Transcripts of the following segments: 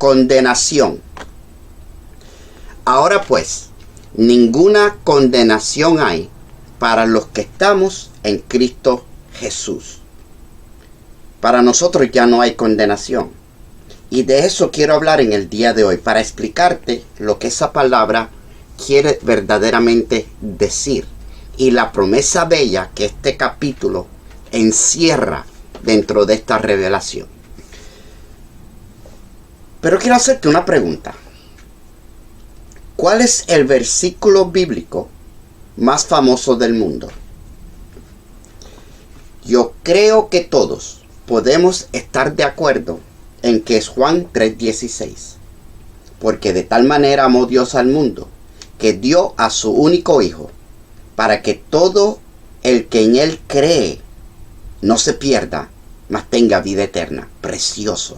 condenación. Ahora pues, ninguna condenación hay para los que estamos en Cristo Jesús. Para nosotros ya no hay condenación. Y de eso quiero hablar en el día de hoy, para explicarte lo que esa palabra quiere verdaderamente decir. Y la promesa bella que este capítulo encierra dentro de esta revelación. Pero quiero hacerte una pregunta. ¿Cuál es el versículo bíblico más famoso del mundo? Yo creo que todos podemos estar de acuerdo en que es Juan 3:16. Porque de tal manera amó Dios al mundo, que dio a su único Hijo, para que todo el que en Él cree no se pierda, mas tenga vida eterna. Precioso.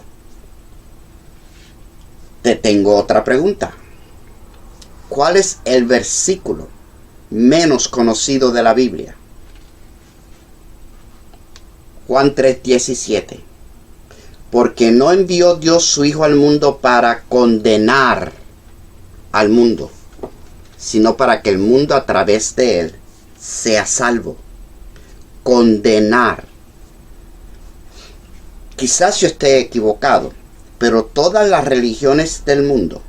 Te tengo otra pregunta. ¿Cuál es el versículo menos conocido de la Biblia? Juan 3:17. Porque no envió Dios su Hijo al mundo para condenar al mundo, sino para que el mundo a través de él sea salvo. Condenar. Quizás yo esté equivocado, pero todas las religiones del mundo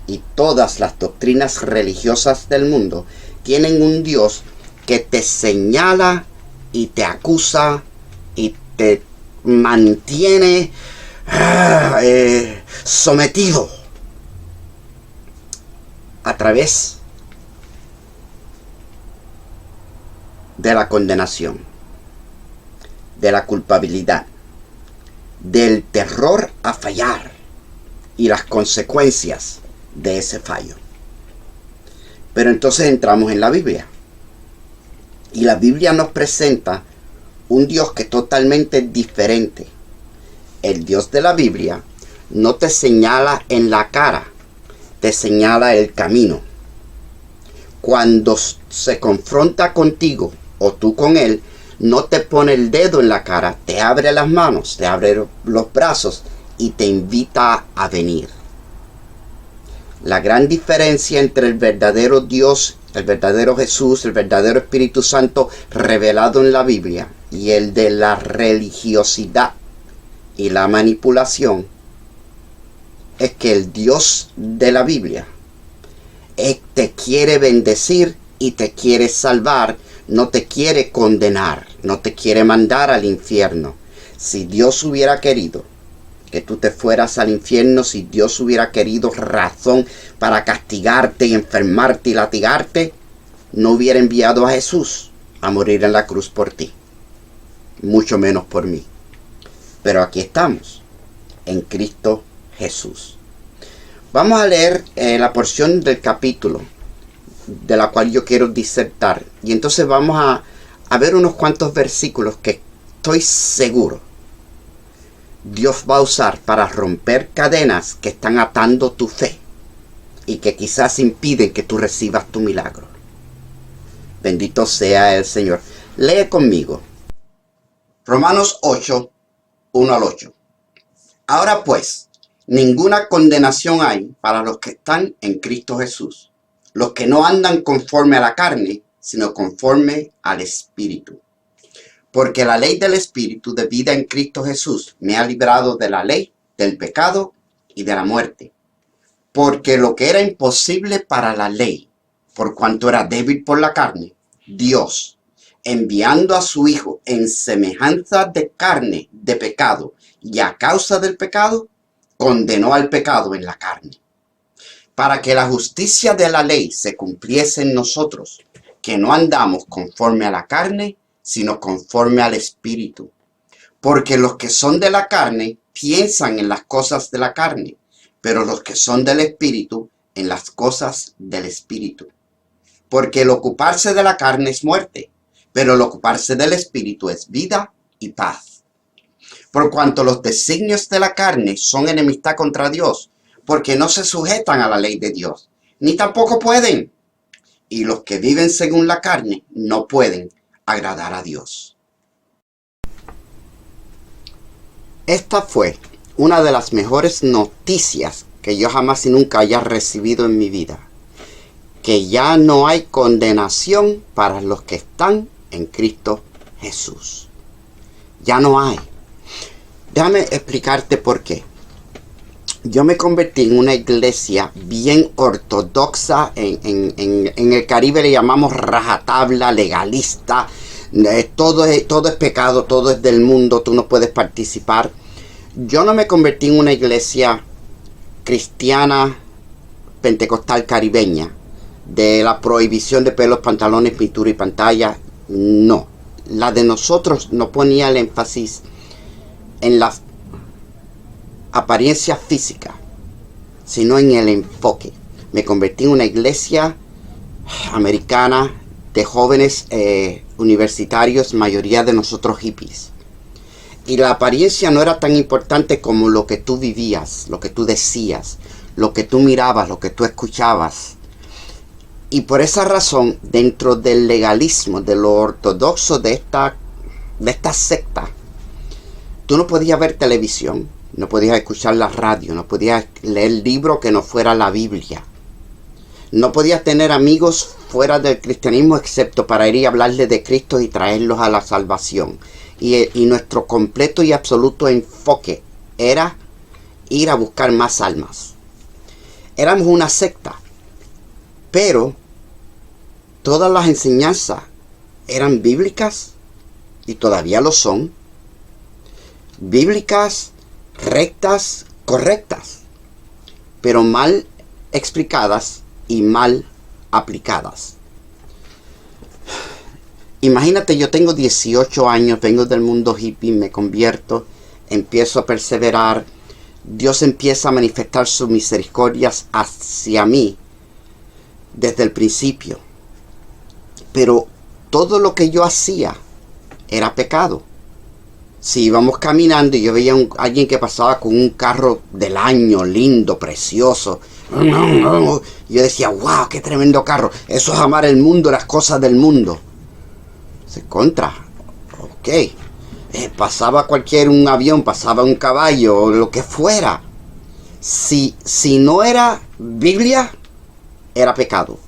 y todas las doctrinas religiosas del mundo tienen un Dios que te señala y te acusa y te mantiene sometido a través de la condenación, de la culpabilidad, del terror a fallar y las consecuencias de ese fallo. Pero entonces entramos en la Biblia. Y la Biblia nos presenta un Dios que es totalmente diferente. El Dios de la Biblia no te señala en la cara, te señala el camino. Cuando se confronta contigo o tú con él, no te pone el dedo en la cara, te abre las manos, te abre los brazos y te invita a venir. La gran diferencia entre el verdadero Dios, el verdadero Jesús, el verdadero Espíritu Santo revelado en la Biblia y el de la religiosidad y la manipulación es que el Dios de la Biblia te quiere bendecir y te quiere salvar, no te quiere condenar, no te quiere mandar al infierno. Si Dios hubiera querido que tú te fueras al infierno, si Dios hubiera querido razón para castigarte y enfermarte y latigarte, no hubiera enviado a Jesús a morir en la cruz por ti, mucho menos por mí. Pero aquí estamos, en Cristo Jesús. Vamos a leer la porción del capítulo de la cual yo quiero disertar. Y entonces vamos a ver unos cuantos versículos que estoy seguro Dios va a usar para romper cadenas que están atando tu fe y que quizás impiden que tú recibas tu milagro. Bendito sea el Señor. Lee conmigo. Romanos 8, 1 al 8. Ahora pues, ninguna condenación hay para los que están en Cristo Jesús, los que no andan conforme a la carne, sino conforme al Espíritu. Porque la ley del Espíritu de vida en Cristo Jesús me ha librado de la ley, del pecado y de la muerte. Porque lo que era imposible para la ley, por cuanto era débil por la carne, Dios, enviando a su Hijo en semejanza de carne de pecado, y a causa del pecado, condenó al pecado en la carne. Para que la justicia de la ley se cumpliese en nosotros, que no andamos conforme a la carne, sino conforme al Espíritu. Porque los que son de la carne piensan en las cosas de la carne, pero los que son del Espíritu en las cosas del Espíritu. Porque el ocuparse de la carne es muerte, pero el ocuparse del Espíritu es vida y paz. Por cuanto los designios de la carne son enemistad contra Dios, porque no se sujetan a la ley de Dios, ni tampoco pueden. Y los que viven según la carne no pueden agradar a Dios. Esta fue una de las mejores noticias que yo jamás y nunca haya recibido en mi vida. Que ya no hay condenación para los que están en Cristo Jesús. Ya no hay. Déjame explicarte por qué. Yo me convertí en una iglesia bien ortodoxa. En el Caribe le llamamos rajatabla, legalista. Todo es pecado, todo es del mundo, tú no puedes participar. Yo no me convertí en una iglesia cristiana pentecostal caribeña de la prohibición de pelos, pantalones, pintura y pantalla. No. La de nosotros no ponía el énfasis en la apariencia física, sino en el enfoque. Me convertí en una iglesia americana de jóvenes universitarios, mayoría de nosotros hippies. Y la apariencia no era tan importante como lo que tú vivías, lo que tú decías, lo que tú mirabas, lo que tú escuchabas. Y por esa razón, dentro del legalismo, de lo ortodoxo de esta secta, tú no podías ver televisión, no podías escuchar la radio, no podías leer libro que no fuera la Biblia. No podías tener amigos fuera del cristianismo excepto para ir y hablarles de Cristo y traerlos a la salvación. Y nuestro completo y absoluto enfoque era ir a buscar más almas. Éramos una secta, pero todas las enseñanzas eran bíblicas y todavía lo son. Bíblicas, rectas, correctas, pero mal explicadas y mal aplicadas. Imagínate, yo tengo 18 años, vengo del mundo hippie, me convierto, empiezo a perseverar, Dios empieza a manifestar sus misericordias hacia mí desde el principio. Pero todo lo que yo hacía era pecado. Si íbamos caminando y yo veía a alguien que pasaba con un carro del año, lindo, precioso, yo decía, wow, qué tremendo carro. Eso es amar el mundo, las cosas del mundo. Se contra. Ok. Pasaba un avión, pasaba un caballo, o lo que fuera. Si no era Biblia, era pecado.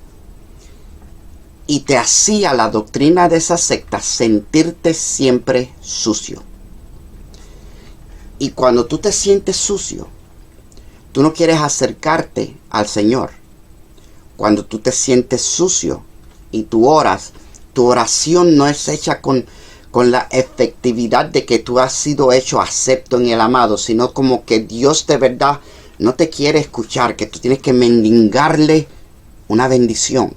Y te hacía la doctrina de esa secta sentirte siempre sucio. Y cuando tú te sientes sucio, tú no quieres acercarte al Señor. Cuando tú te sientes sucio y tú oras, tu oración no es hecha con la efectividad de que tú has sido hecho acepto en el amado, sino como que Dios de verdad no te quiere escuchar, que tú tienes que mendigarle una bendición.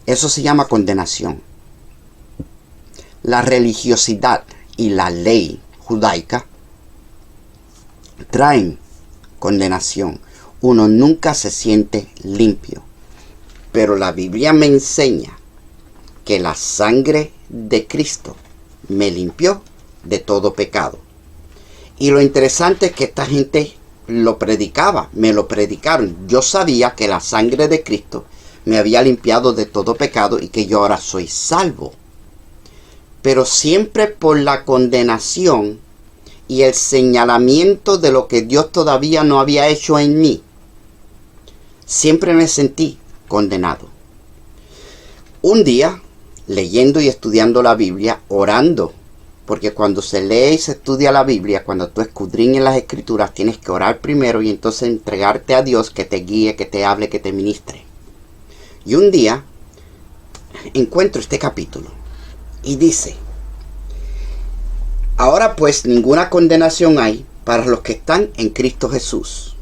Eso se llama condenación. La religiosidad y la ley judaica traen condenación. Uno nunca se siente limpio. Pero la Biblia me enseña que la sangre de Cristo me limpió de todo pecado. Y lo interesante es que esta gente lo predicaba, me lo predicaron. Yo sabía que la sangre de Cristo me había limpiado de todo pecado y que yo ahora soy salvo. Pero siempre por la condenación y el señalamiento de lo que Dios todavía no había hecho en mí, siempre me sentí condenado. Un día, leyendo y estudiando la Biblia, orando, porque cuando se lee y se estudia la Biblia, cuando tú escudriñas las Escrituras, tienes que orar primero y entonces entregarte a Dios que te guíe, que te hable, que te ministre. Y un día encuentro este capítulo y dice: ahora pues ninguna condenación hay para los que están en Cristo Jesús,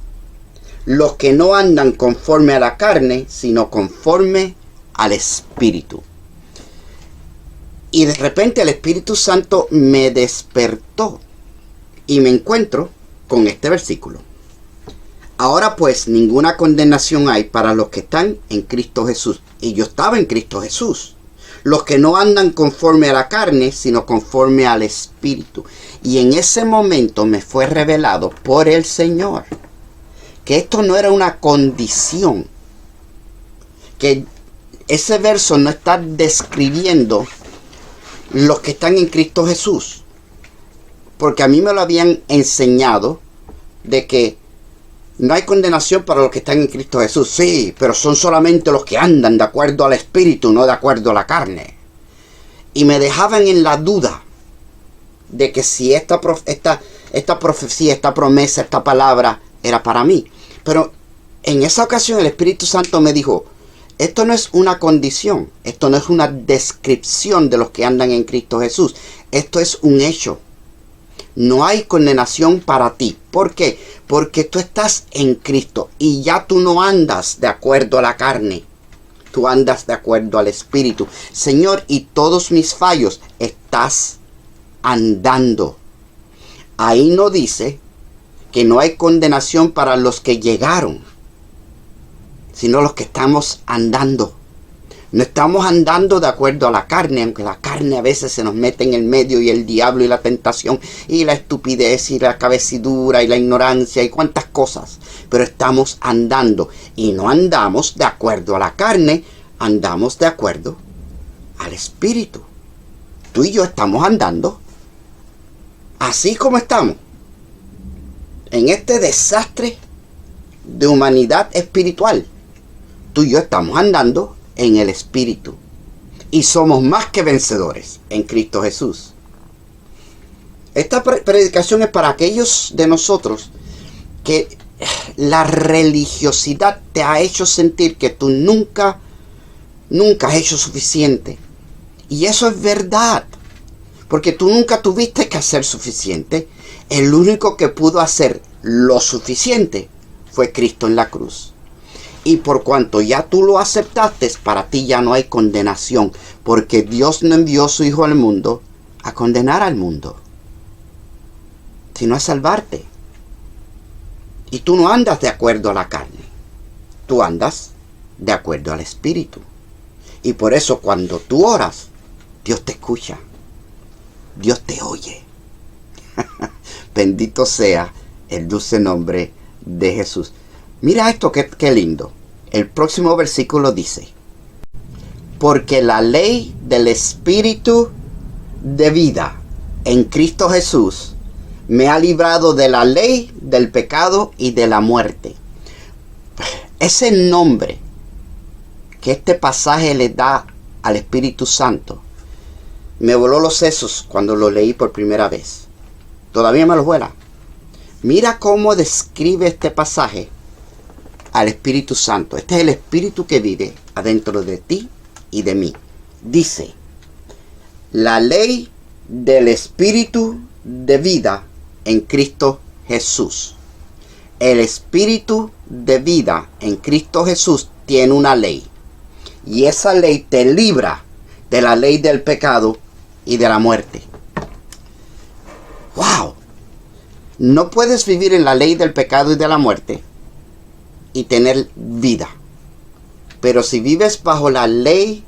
los que no andan conforme a la carne, sino conforme al Espíritu. Y de repente el Espíritu Santo me despertó y me encuentro con este versículo. Ahora pues ninguna condenación hay para los que están en Cristo Jesús. Y yo estaba en Cristo Jesús. Los que no andan conforme a la carne, sino conforme al Espíritu. Y en ese momento me fue revelado por el Señor que esto no era una condición. Que ese verso no está describiendo los que están en Cristo Jesús. Porque a mí me lo habían enseñado de que no hay condenación para los que están en Cristo Jesús. Sí, pero son solamente los que andan de acuerdo al Espíritu, no de acuerdo a la carne. Y me dejaban en la duda de que si esta profecía, esta promesa, esta palabra era para mí. Pero en esa ocasión el Espíritu Santo me dijo, esto no es una condición, esto no es una descripción de los que andan en Cristo Jesús. Esto es un hecho. No hay condenación para ti. ¿Por qué? Porque tú estás en Cristo y ya tú no andas de acuerdo a la carne. Tú andas de acuerdo al Espíritu. Señor, y todos mis fallos, estás andando. Ahí no dice que no hay condenación para los que llegaron, sino los que estamos andando. No estamos andando de acuerdo a la carne, aunque la carne a veces se nos mete en el medio y el diablo y la tentación y la estupidez y la cabecidura y la ignorancia y cuantas cosas. Pero estamos andando y no andamos de acuerdo a la carne, andamos de acuerdo al Espíritu. Tú y yo estamos andando así como estamos en este desastre de humanidad espiritual. Tú y yo estamos andando en el Espíritu y somos más que vencedores en Cristo Jesús. Esta predicación es para aquellos de nosotros que la religiosidad te ha hecho sentir que tú nunca has hecho suficiente. Y eso es verdad, porque tú nunca tuviste que hacer suficiente. El único que pudo hacer lo suficiente fue Cristo en la cruz. Y por cuanto ya tú lo aceptaste, para ti ya no hay condenación, porque Dios no envió a su Hijo al mundo a condenar al mundo, sino a salvarte. Y tú no andas de acuerdo a la carne, tú andas de acuerdo al Espíritu. Y por eso cuando tú oras, Dios te escucha, Dios te oye. Bendito sea el dulce nombre de Jesús. Mira esto, qué lindo. El próximo versículo dice, porque la ley del Espíritu de vida en Cristo Jesús me ha librado de la ley del pecado y de la muerte. Ese nombre que este pasaje le da al Espíritu Santo me voló los sesos cuando lo leí por primera vez. Todavía me lo vuela. Mira cómo describe este pasaje al Espíritu Santo. Este es el Espíritu que vive adentro de ti y de mí. Dice, la ley del Espíritu de vida en Cristo Jesús. El Espíritu de vida en Cristo Jesús tiene una ley. Y esa ley te libra de la ley del pecado y de la muerte. ¡Wow! No puedes vivir en la ley del pecado y de la muerte y tener vida. Pero si vives bajo la ley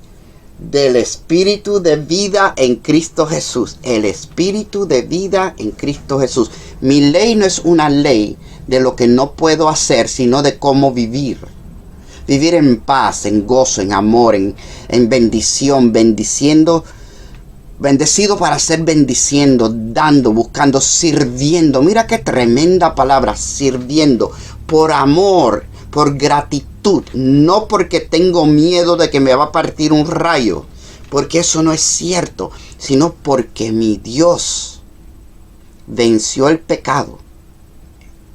del Espíritu de vida en Cristo Jesús, el Espíritu de vida en Cristo Jesús. Mi ley no es una ley de lo que no puedo hacer, sino de cómo vivir. Vivir en paz, en gozo, en amor, en bendición, bendiciendo. Bendecido para ser bendiciendo, dando, buscando, sirviendo. Mira qué tremenda palabra, sirviendo. Por amor, por gratitud. No porque tengo miedo de que me va a partir un rayo. Porque eso no es cierto. Sino porque mi Dios venció el pecado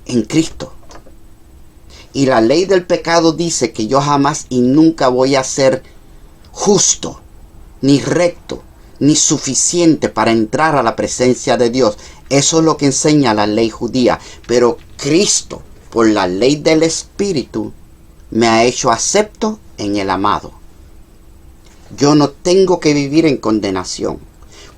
en Cristo. Y la ley del pecado dice que yo jamás y nunca voy a ser justo, ni recto, ni suficiente para entrar a la presencia de Dios. Eso es lo que enseña la ley judía. Pero Cristo, por la ley del Espíritu, me ha hecho acepto en el amado. Yo no tengo que vivir en condenación.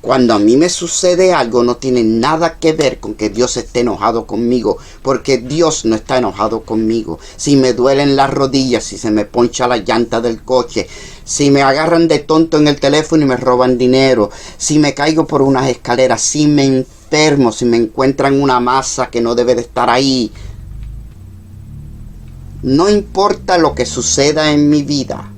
Cuando a mí me sucede algo, no tiene nada que ver con que Dios esté enojado conmigo, porque Dios no está enojado conmigo. Si me duelen las rodillas, si se me poncha la llanta del coche, si me agarran de tonto en el teléfono y me roban dinero, si me caigo por unas escaleras, si me enfermo, si me encuentran una masa que no debe de estar ahí. No importa lo que suceda en mi vida,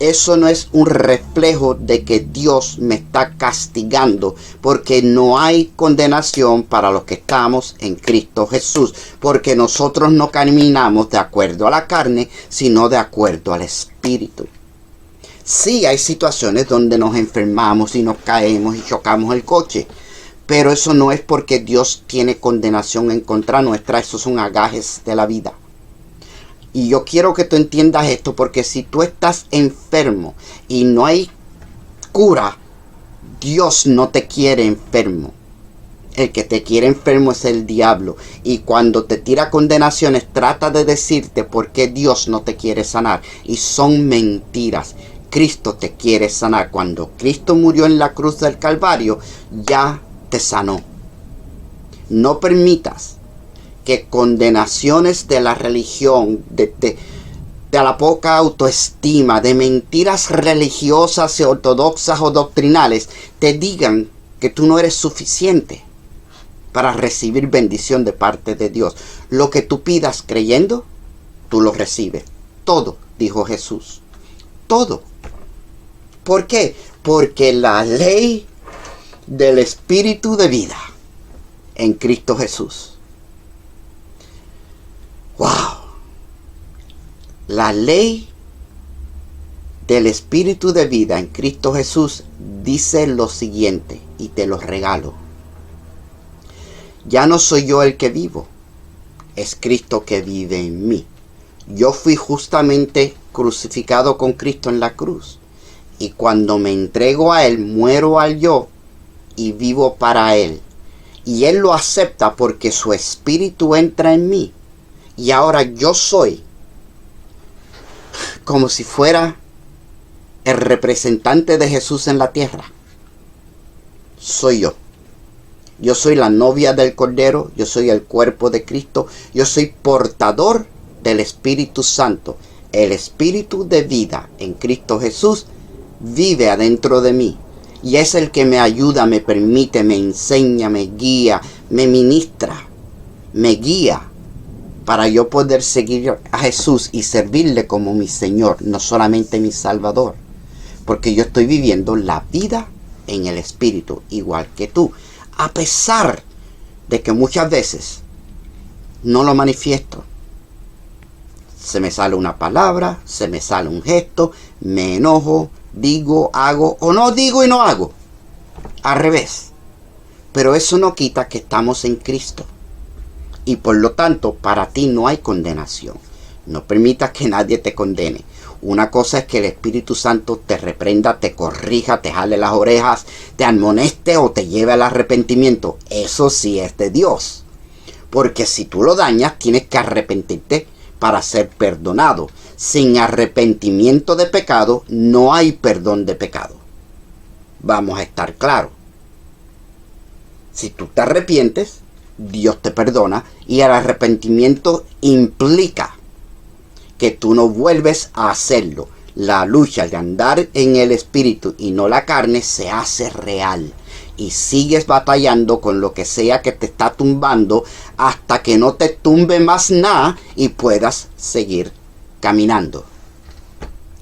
eso no es un reflejo de que Dios me está castigando, porque no hay condenación para los que estamos en Cristo Jesús, porque nosotros no caminamos de acuerdo a la carne, sino de acuerdo al Espíritu. Sí, hay situaciones donde nos enfermamos y nos caemos y chocamos el coche, pero eso no es porque Dios tiene condenación en contra nuestra, esos son agajes de la vida. Y yo quiero que tú entiendas esto, porque si tú estás enfermo y no hay cura, Dios no te quiere enfermo. El que te quiere enfermo es el diablo. Y cuando te tira condenaciones, trata de decirte por qué Dios no te quiere sanar. Y son mentiras. Cristo te quiere sanar. Cuando Cristo murió en la cruz del Calvario, ya te sanó. No permitas que condenaciones de la religión, de la poca autoestima, de mentiras religiosas, ortodoxas o doctrinales, te digan que tú no eres suficiente para recibir bendición de parte de Dios. Lo que tú pidas creyendo, tú lo recibes. Todo, dijo Jesús. Todo. ¿Por qué? Porque la ley del Espíritu de vida en Cristo Jesús. ¡Wow! La ley del Espíritu de vida en Cristo Jesús dice lo siguiente, y te lo regalo. Ya no soy yo el que vivo, es Cristo que vive en mí. Yo fui justamente crucificado con Cristo en la cruz. Y cuando me entrego a Él, muero al yo y vivo para Él. Y Él lo acepta porque su Espíritu entra en mí. Y ahora yo soy como si fuera el representante de Jesús en la tierra. Soy yo. Yo soy la novia del Cordero. Yo soy el cuerpo de Cristo. Yo soy portador del Espíritu Santo. El Espíritu de vida en Cristo Jesús vive adentro de mí. Y es el que me ayuda, me permite, me enseña, me guía, me ministra, me guía, para yo poder seguir a Jesús y servirle como mi Señor, no solamente mi Salvador. Porque yo estoy viviendo la vida en el Espíritu, igual que tú. A pesar de que muchas veces no lo manifiesto. Se me sale una palabra, se me sale un gesto, me enojo, digo, hago, o no digo y no hago. Al revés. Pero eso no quita que estamos en Cristo. Y por lo tanto, para ti no hay condenación. No permitas que nadie te condene. Una cosa es que el Espíritu Santo te reprenda, te corrija, te jale las orejas, te admoneste o te lleve al arrepentimiento. Eso sí es de Dios. Porque si tú lo dañas, tienes que arrepentirte para ser perdonado. Sin arrepentimiento de pecado, no hay perdón de pecado. Vamos a estar claros. Si tú te arrepientes, Dios te perdona, y el arrepentimiento implica que tú no vuelves a hacerlo. La lucha de andar en el Espíritu y no la carne se hace real. Y sigues batallando con lo que sea que te está tumbando hasta que no te tumbe más nada y puedas seguir caminando.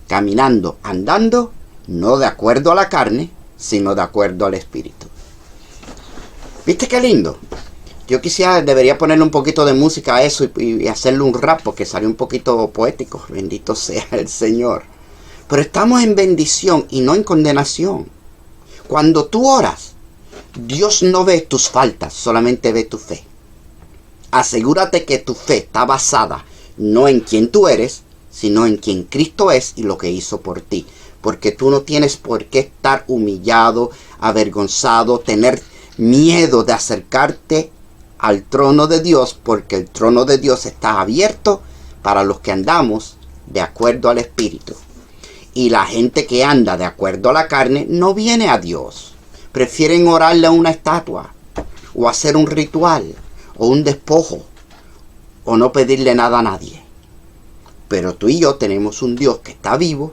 Caminando, andando, no de acuerdo a la carne, sino de acuerdo al Espíritu. ¿Viste qué lindo? Yo debería ponerle un poquito de música a eso y hacerle un rap, porque salió un poquito poético. Bendito sea el Señor. Pero estamos en bendición y no en condenación. Cuando tú oras, Dios no ve tus faltas, solamente ve tu fe. Asegúrate que tu fe está basada no en quién tú eres, sino en quien Cristo es y lo que hizo por ti. Porque tú no tienes por qué estar humillado, avergonzado, tener miedo de acercarte al trono de Dios, porque el trono de Dios está abierto para los que andamos de acuerdo al Espíritu. Y la gente que anda de acuerdo a la carne no viene a Dios. Prefieren orarle a una estatua, o hacer un ritual, o un despojo, o no pedirle nada a nadie. Pero tú y yo tenemos un Dios que está vivo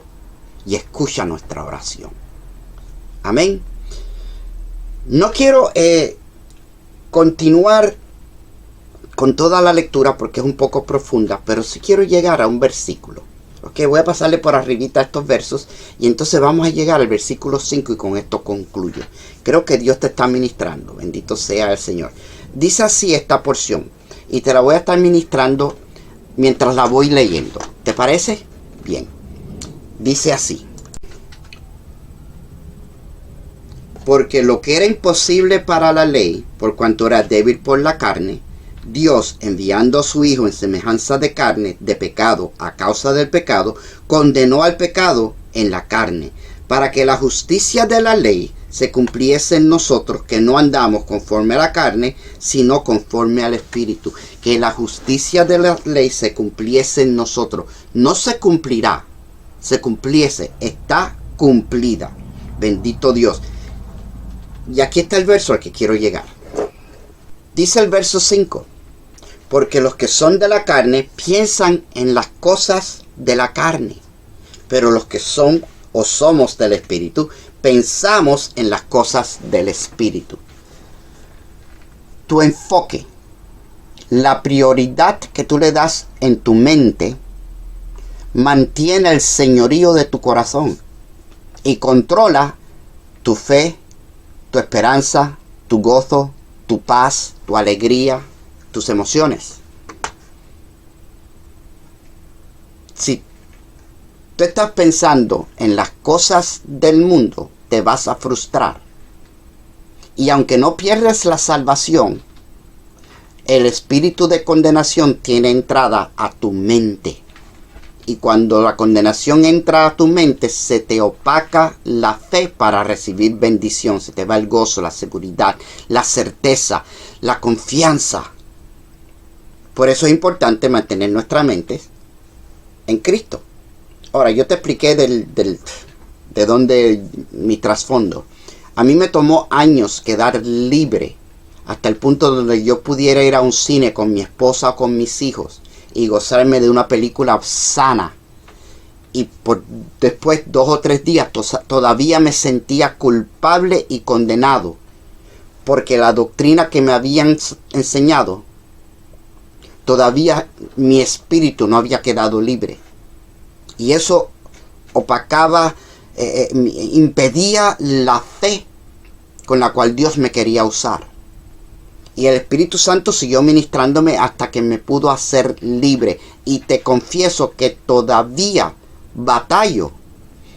y escucha nuestra oración. Amén. No quiero continuar con toda la lectura porque es un poco profunda, pero sí quiero llegar a un versículo, Ok, voy a pasarle por arribita estos versos y entonces vamos a llegar al versículo 5 y con esto concluyo. Creo que Dios te está ministrando, bendito sea el Señor. Dice así esta porción y te la voy a estar ministrando mientras la voy leyendo. ¿Te parece? Bien. Dice así. Porque lo que era imposible para la ley, por cuanto era débil por la carne, Dios, enviando a su Hijo en semejanza de carne, de pecado, a causa del pecado, condenó al pecado en la carne, para que la justicia de la ley se cumpliese en nosotros, que no andamos conforme a la carne, sino conforme al Espíritu. Que la justicia de la ley se cumpliese en nosotros. No se cumplirá, se cumpliese, está cumplida. Bendito Dios. Y aquí está el verso al que quiero llegar. Dice el verso 5. Porque los que son de la carne piensan en las cosas de la carne. Pero los que son o somos del Espíritu, pensamos en las cosas del Espíritu. Tu enfoque, la prioridad que tú le das en tu mente, mantiene el señorío de tu corazón y controla tu fe, tu esperanza, tu gozo, tu paz, tu alegría, tus emociones. Si tú estás pensando en las cosas del mundo, te vas a frustrar. Y aunque no pierdes la salvación, el espíritu de condenación tiene entrada a tu mente. Y cuando la condenación entra a tu mente, se te opaca la fe para recibir bendición. Se te va el gozo, la seguridad, la certeza, la confianza. Por eso es importante mantener nuestra mente en Cristo. Ahora, yo te expliqué de dónde mi trasfondo. A mí me tomó años quedar libre hasta el punto donde yo pudiera ir a un cine con mi esposa o con mis hijos y gozarme de una película sana. Y después 2 o 3 días todavía me sentía culpable y condenado, porque la doctrina que me habían enseñado, todavía mi espíritu no había quedado libre. Y eso opacaba, impedía la fe con la cual Dios me quería usar. Y el Espíritu Santo siguió ministrándome hasta que me pudo hacer libre. Y te confieso que todavía batallo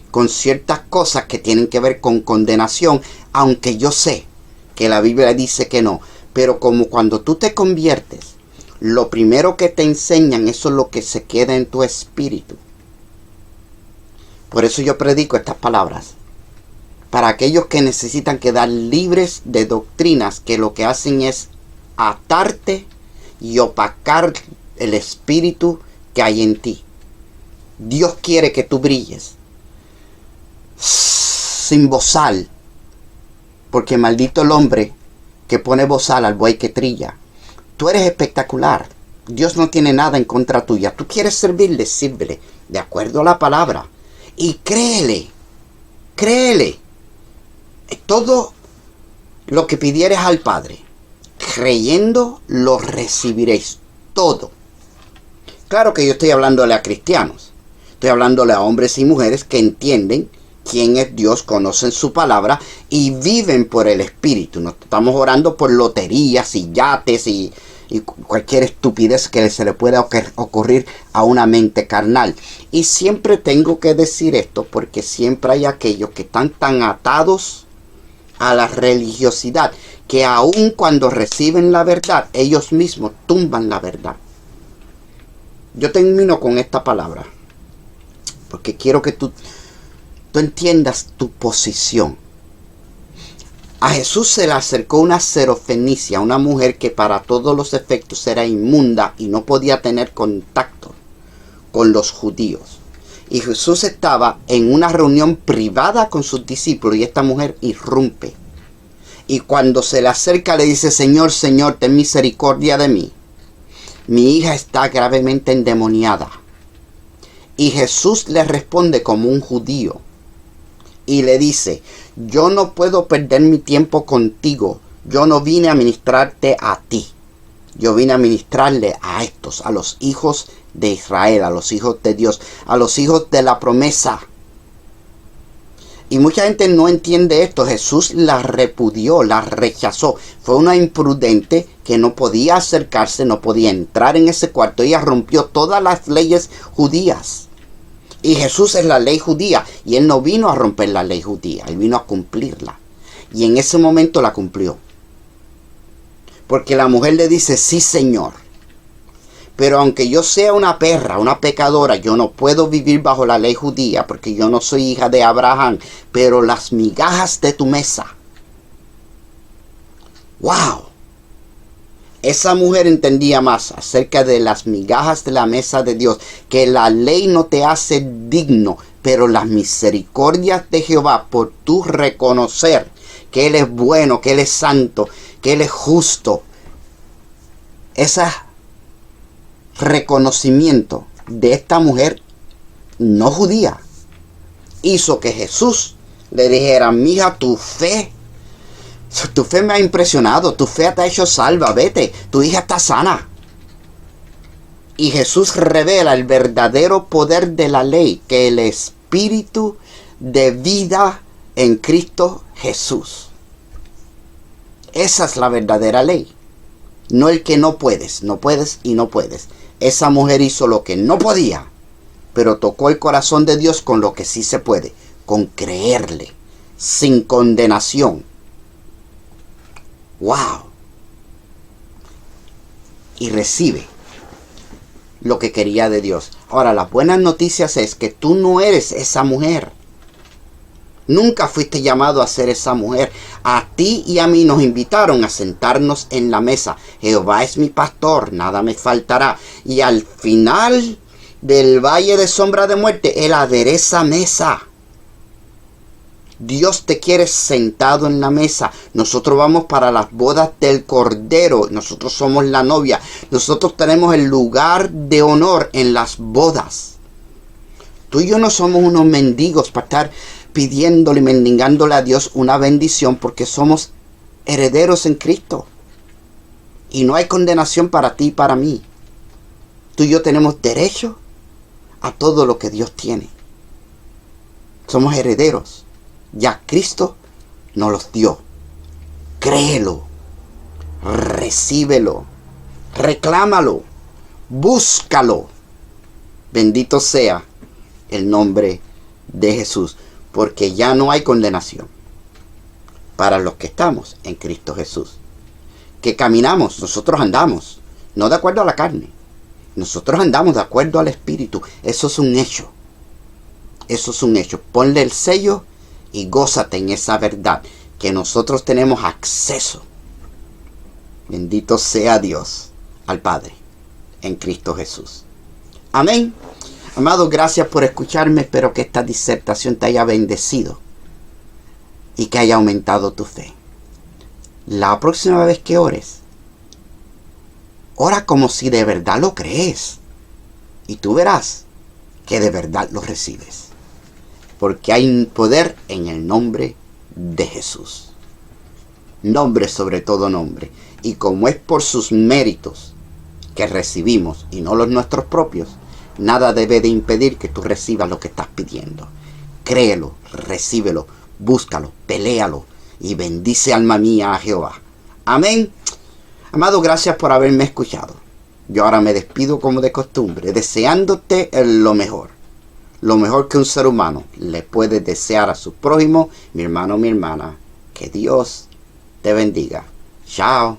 con ciertas cosas que tienen que ver con condenación, aunque yo sé que la Biblia dice que no. Pero como cuando tú te conviertes, lo primero que te enseñan, eso es lo que se queda en tu espíritu. Por eso yo predico estas palabras. Para aquellos que necesitan quedar libres de doctrinas que lo que hacen es atarte y opacar el espíritu que hay en ti. Dios quiere que tú brilles sin bozal, porque maldito el hombre que pone bozal al buey que trilla. Tú eres espectacular. Dios no tiene nada en contra tuya. Tú quieres servirle, sírvele de acuerdo a la palabra. Y créele. Todo lo que pidieres al Padre, creyendo, lo recibiréis. Todo. Claro que yo estoy hablándole a cristianos. Estoy hablándole a hombres y mujeres que entienden quién es Dios, conocen su palabra y viven por el Espíritu. No estamos orando por loterías y yates y cualquier estupidez que se le pueda ocurrir a una mente carnal. Y siempre tengo que decir esto porque siempre hay aquellos que están tan atados a la religiosidad que aun cuando reciben la verdad, ellos mismos tumban la verdad. Yo termino con esta palabra porque quiero que tú entiendas tu posición. A Jesús se le acercó una serofenicia, una mujer que para todos los efectos era inmunda y no podía tener contacto con los judíos. Y Jesús estaba en una reunión privada con sus discípulos y esta mujer irrumpe. Y cuando se le acerca le dice: Señor, Señor, ten misericordia de mí. Mi hija está gravemente endemoniada. Y Jesús le responde como un judío. Y le dice: yo no puedo perder mi tiempo contigo. Yo no vine a ministrarte a ti. Yo vine a ministrarle a estos, a los hijos de Israel, a los hijos de Dios, a los hijos de la promesa. Y mucha gente no entiende esto. Jesús la repudió, la rechazó. Fue una imprudente que no podía acercarse, no podía entrar en ese cuarto. Ella rompió todas las leyes judías. Y Jesús es la ley judía. Y Él no vino a romper la ley judía. Él vino a cumplirla. Y en ese momento la cumplió. Porque la mujer le dice, sí, Señor. Pero aunque yo sea una perra, una pecadora, yo no puedo vivir bajo la ley judía porque yo no soy hija de Abraham. Pero las migajas de tu mesa. ¡Wow! Esa mujer entendía más acerca de las migajas de la mesa de Dios. Que la ley no te hace digno, pero las misericordias de Jehová por tu reconocer que Él es bueno, que Él es santo, que Él es justo. Ese reconocimiento de esta mujer no judía hizo que Jesús le dijera, mija, tu fe me ha impresionado, tu fe te ha hecho salva, vete, tu hija está sana. Y Jesús revela el verdadero poder de la ley, que el espíritu de vida en Cristo Jesús. Esa es la verdadera ley. No el que no puedes y no puedes. Esa mujer hizo lo que no podía, pero tocó el corazón de Dios con lo que sí se puede, con creerle, sin condenación. ¡Wow! Y recibe lo que quería de Dios. Ahora, las buenas noticias es que tú no eres esa mujer. Nunca fuiste llamado a ser esa mujer. A ti y a mí nos invitaron a sentarnos en la mesa. Jehová es mi pastor, nada me faltará. Y al final del valle de sombra de muerte, Él adereza mesa. Dios te quiere sentado en la mesa. Nosotros vamos para las bodas del Cordero. Nosotros somos la novia. Nosotros tenemos el lugar de honor en las bodas. Tú y yo no somos unos mendigos para estar pidiéndole y mendigándole a Dios una bendición, porque somos herederos en Cristo. Y no hay condenación para ti y para mí. Tú y yo tenemos derecho a todo lo que Dios tiene. Somos herederos. Ya Cristo nos los dio. Créelo, recíbelo, reclámalo, búscalo. Bendito sea el nombre de Jesús, porque ya no hay condenación para los que estamos en Cristo Jesús. Que caminamos, nosotros andamos, no de acuerdo a la carne, nosotros andamos de acuerdo al Espíritu. Eso es un hecho. Eso es un hecho. Ponle el sello y gózate en esa verdad, que nosotros tenemos acceso. Bendito sea Dios, al Padre, en Cristo Jesús. Amén. Amado, gracias por escucharme. Espero que esta disertación te haya bendecido y que haya aumentado tu fe. La próxima vez que ores, ora como si de verdad lo crees. Y tú verás que de verdad lo recibes. Porque hay poder en el nombre de Jesús. Nombre sobre todo nombre. Y como es por sus méritos que recibimos y no los nuestros propios, nada debe de impedir que tú recibas lo que estás pidiendo. Créelo, recíbelo, búscalo, peléalo y bendice, alma mía, a Jehová. Amén. Amado, gracias por haberme escuchado. Yo ahora me despido como de costumbre, deseándote lo mejor. Lo mejor que un ser humano le puede desear a su prójimo, mi hermano, mi hermana. Que Dios te bendiga. Chao.